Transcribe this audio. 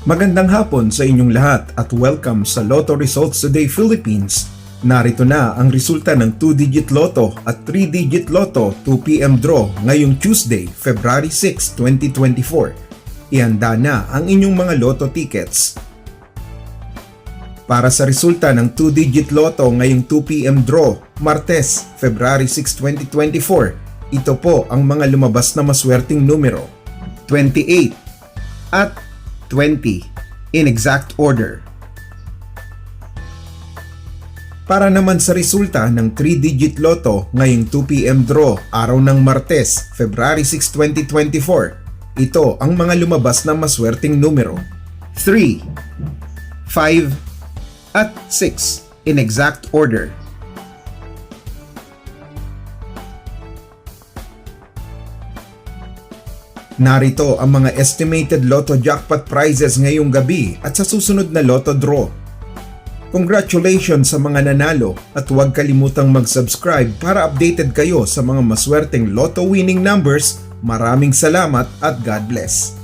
Magandang hapon sa inyong lahat at welcome sa Lotto Results Today Philippines. Narito na ang resulta ng 2-digit Lotto at 3-digit Lotto 2pm draw ngayong Tuesday, February 6, 2024. Ihanda na ang inyong mga Lotto tickets. Para sa resulta ng 2-digit Lotto ngayong 2pm draw, Martes, February 6, 2024, ito po ang mga lumabas na maswerteng numero: 28 at 20 in exact order. Para naman sa resulta ng 3-digit Lotto ngayong 2pm draw araw ng Martes, February 6, 2024, ito ang mga lumabas na maswerteng numero: 3, 5, at 6 in exact order. Narito ang mga estimated Lotto jackpot prizes ngayong gabi at sa susunod na Lotto draw. Congratulations sa mga nanalo at huwag kalimutang mag-subscribe para updated kayo sa mga maswerteng Lotto winning numbers. Maraming salamat at God bless.